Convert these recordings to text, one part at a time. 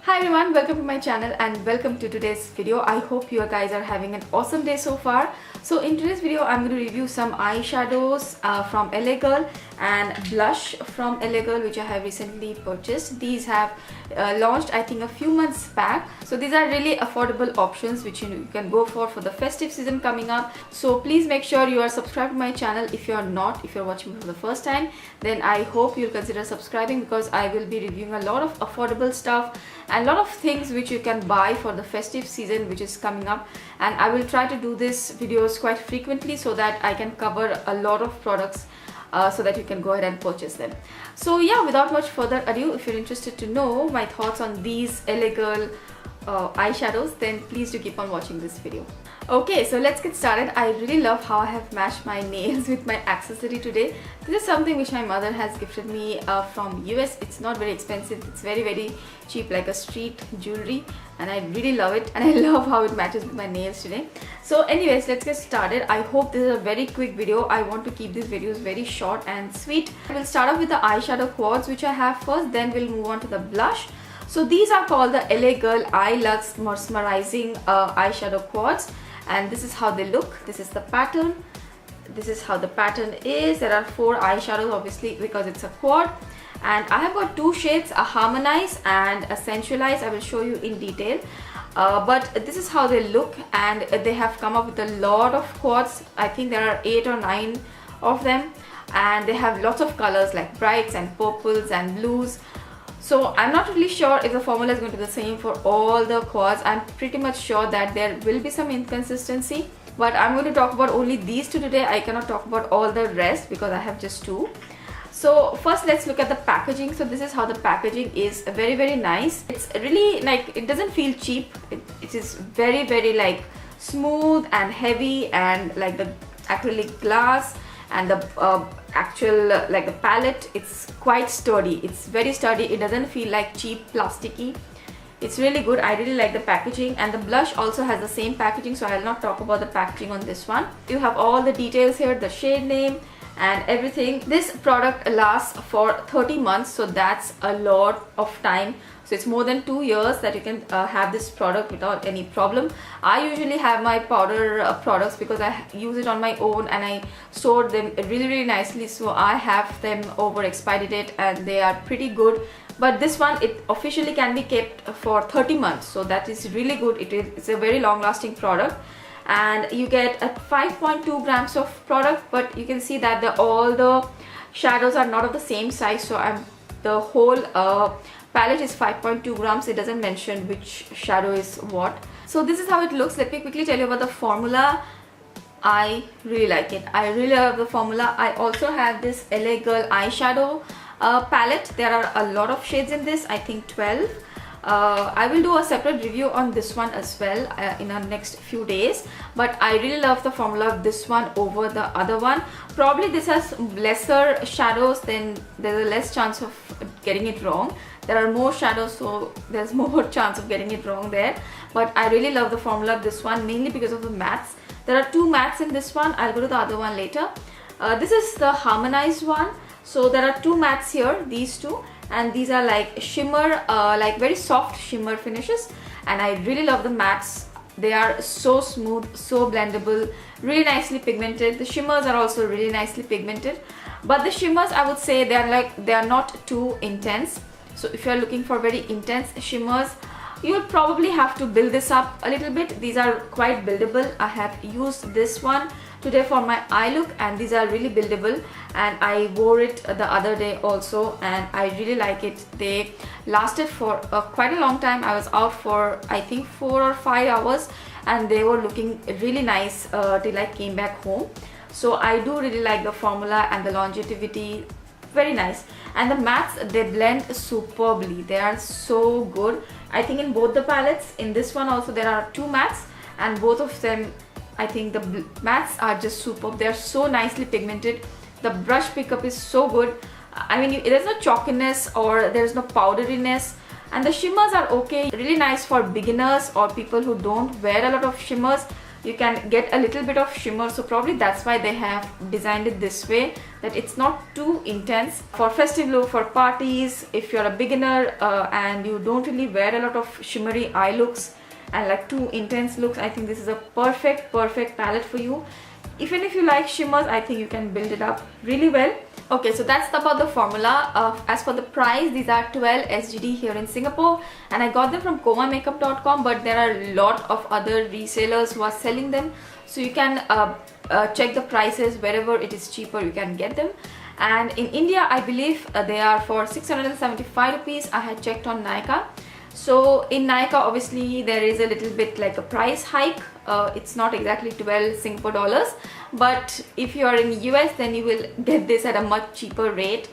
Hi everyone, welcome to my channel and welcome to today's video. I hope you guys are having an awesome day so far. So in today's video, I'm going to review some eyeshadows from L.A.Girl and blush from L.A.Girl which I have recently purchased. These have launched I think a few months back. So these are really affordable options which you can go for the festive season coming up. So please make sure you are subscribed to my channel. If you are not, if you're watching me for the first time, then I hope you'll consider subscribing because I will be reviewing a lot of affordable stuff and a lot of things which you can buy for the festive season which is coming up, and I will try to do these videos quite frequently so that I can cover a lot of products so that you can go ahead and purchase them. So yeah, without much further ado, if you're interested to know my thoughts on these L.A.Girl eyeshadows, then please do keep on watching this video. Okay, so let's get started. I really love how I have matched my nails with my accessory today. This is something which my mother has gifted me from US. It's not very expensive. It's very cheap, like a street jewelry, and I really love it, and I love how it matches with my nails today. So anyways, let's get started. I hope this is a very quick video. I want to keep these videos very short and sweet. We'll start off with the eyeshadow quads which I have first, then we'll move on to the blush. So these are called the L.A.Girl Eye Lux Mesmerizing eyeshadow quads, and this is how they look. This is the pattern. This is how the pattern is. There are 4 eyeshadows obviously because it's a quad, and I have got 2 shades, a Harmonize and a Sensualize. I will show you in detail, but this is how they look, and they have come up with a lot of quads. I think there are 8 or 9 of them, and they have lots of colors like brights and purples and blues. So I'm not really sure if the formula is going to be the same for all the quads. I'm pretty much sure that there will be some inconsistency, but I'm going to talk about only these 2 today. I cannot talk about all the rest because I have just 2. So first let's look at the packaging. So this is how the packaging is. Very nice. It's really like, it doesn't feel cheap. It is very like smooth and heavy, and like the acrylic glass and the actual like the palette, it's quite sturdy. It's very sturdy. It doesn't feel like cheap plasticky. It's really good. I really like the packaging, and the blush also has the same packaging, so I'll not talk about the packaging on this one. You have all the details here, the shade name and everything. This product lasts for 30 months, so that's a lot of time. So it's more than 2 years that you can have this product without any problem. I usually have my powder products because I use it on my own and I store them really nicely. So I have them over expiry date and they are pretty good. But this one, it officially can be kept for 30 months. So that is really good. It's a very long lasting product. And you get a 5.2 grams of product, but you can see that all the shadows are not of the same size. So the whole palette is 5.2 grams. It doesn't mention which shadow is what. So this is how it looks. Let me quickly tell you about the formula. I really like it. I really love the formula. I also have this L.A.Girl eyeshadow palette. There are a lot of shades in this, I think 12. I will do a separate review on this one as well in the next few days, but I really love the formula of this one over the other one. Probably this has lesser shadows, then there's a less chance of getting it wrong. There are more shadows, so there's more chance of getting it wrong there, but I really love the formula of this one, mainly because of the mattes. There are 2 mattes in this one. I'll go to the other one later. This is the harmonized one. So there are 2 mattes here, these 2, and these are like shimmer, like very soft shimmer finishes, and I really love the mattes. They are so smooth, so blendable, really nicely pigmented. The shimmers are also really nicely pigmented, but the shimmers, I would say, they are not too intense. So if you are looking for very intense shimmers, you will probably have to build this up a little bit. These are quite buildable. I have used this one today for my eye look, and these are really buildable, and I wore it the other day also, and I really like it. They lasted for quite a long time. I was out for I think 4 or 5 hours, and they were looking really nice till I came back home. So I do really like the formula and the longevity. Very nice. And the mattes, they blend superbly. They are so good. I think in both the palettes, in this one also there are 2 mattes, and both of them, I think the mattes are just superb. They are so nicely pigmented. The brush pickup is so good. I mean, there's no chalkiness or there's no powderiness, and the shimmers are okay. Really nice for beginners or people who don't wear a lot of shimmers. you can get a little bit of shimmer, so probably that's why they have designed it this way, that it's not too intense. For festive look, for parties, if you're a beginner and you don't really wear a lot of shimmery eye looks and like too intense looks, I think this is a perfect palette for you. Even if you like shimmers, I think you can build it up really well. Okay, so that's about the formula. As for the price, these are 12 SGD here in Singapore, and I got them from komamakeup.com, but there are a lot of other resellers who are selling them, so you can check the prices. Wherever it is cheaper, you can get them. And in India, I believe they are for 675 rupees. I had checked on Nykaa. So in Nykaa, obviously there is a little bit like a price hike. It's not exactly 12 Singapore dollars, but if you are in US, then you will get this at a much cheaper rate.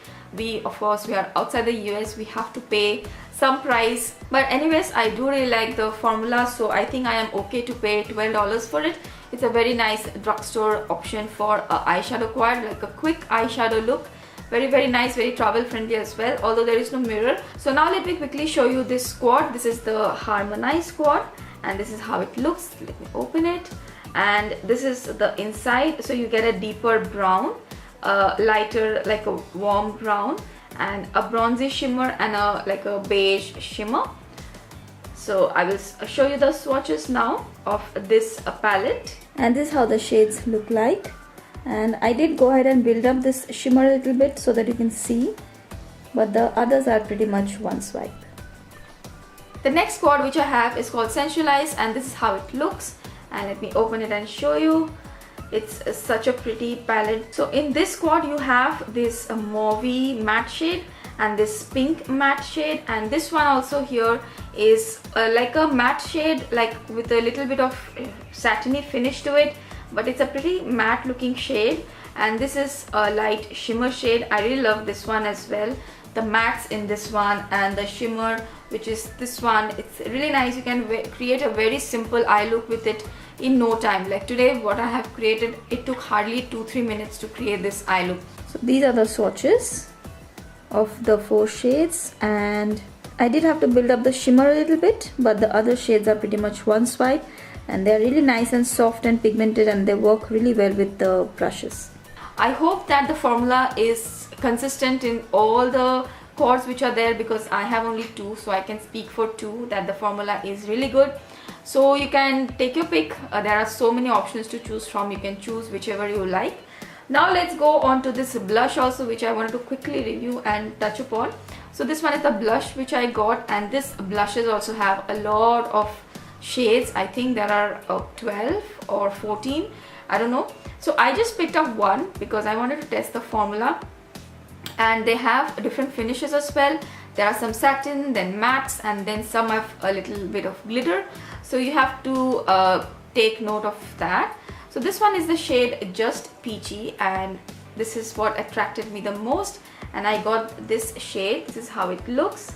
Of course, we are outside the US, we have to pay some price, but anyways, I do really like the formula, so I think I am okay to pay $12 for it. It's a very nice drugstore option for a eyeshadow quad, like a quick eyeshadow look. Very nice, very travel friendly as well, although there is no mirror. So now let me quickly show you this squad. This is the Harmonized Squad, and this is how it looks. Let me open it, and this is the inside. So you get a deeper brown, lighter, like a warm brown, and a bronzy shimmer, and like a beige shimmer. So I will show you the swatches now of this palette, and this is how the shades look like. And I did go ahead and build up this shimmer a little bit so that you can see, but the others are pretty much one swipe. The next squad which I have is called Sensualize, and this is how it looks. And let me open it and show you. It's such a pretty palette. So in this squad you have this mauve matte shade and this pink matte shade, and this one also here is like a matte shade, like with a little bit of satiny finish to it, but it's a pretty matte looking shade. And this is a light shimmer shade. I really love this one as well. The mattes in this one and the shimmer, which is this one, it's really nice. You can create a very simple eye look with it in no time. Like today what I have created, it took hardly 2-3 minutes to create this eye look. So these are the swatches of the 4 shades, and I did have to build up the shimmer a little bit, but the other shades are pretty much one swipe, and they're really nice and soft and pigmented, and they work really well with the brushes. I hope that the formula is consistent in all the quads which are there, because I have only 2, so I can speak for 2 that the formula is really good. So you can take your pick. There are so many options to choose from. You can choose whichever you like. Now let's go on to this blush also, which I wanted to quickly review and touch upon. So this one is the blush which I got, and this blushes also have a lot of shades. I think there are 12 or 14, I don't know. So I just picked up one because I wanted to test the formula, and they have different finishes as well. There are some satin, then mattes, and then some have a little bit of glitter, so you have to take note of that. So this one is the shade Just Peachy, and this is what attracted me the most, and I got this shade. This is how it looks.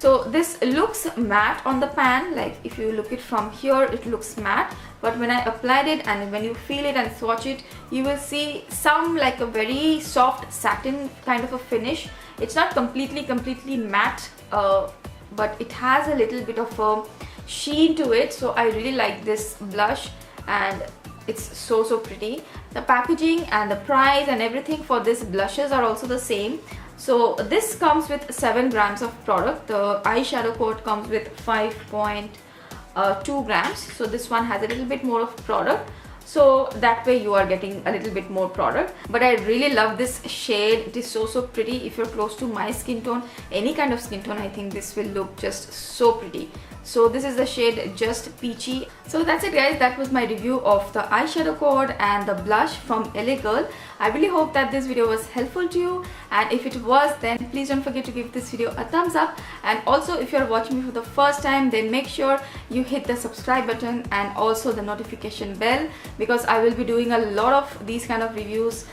So this looks matte on the pan, like if you look it from here, it looks matte, but when I applied it and when you feel it and swatch it, you will see some like a very soft satin kind of a finish. It's not completely matte, but it has a little bit of a sheen to it. So I really like this blush, and it's so pretty. The packaging and the price and everything for this blushes are also the same. So this comes with 7 grams of product. The eyeshadow quad comes with 5.2 grams. So this one has a little bit more of product. So that way you are getting a little bit more product. But I really love this shade. It is so pretty. If you're close to my skin tone, any kind of skin tone, I think this will look just so pretty. So this is the shade Just Peachy. So that's it guys, that was my review of the eyeshadow quad and the blush from L.A.Girl. I really hope that this video was helpful to you, and if it was, then please don't forget to give this video a thumbs up. And also, if you're watching me for the first time, then make sure you hit the subscribe button and also the notification bell, because I will be doing a lot of these kind of reviews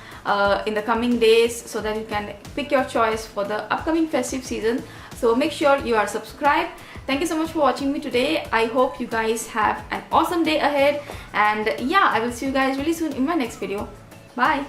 in the coming days, so that you can pick your choice for the upcoming festive season. So make sure you are subscribed. Thank you so much for watching me today. I hope you guys have an awesome day ahead, and yeah, I will see you guys really soon in my next video. Bye.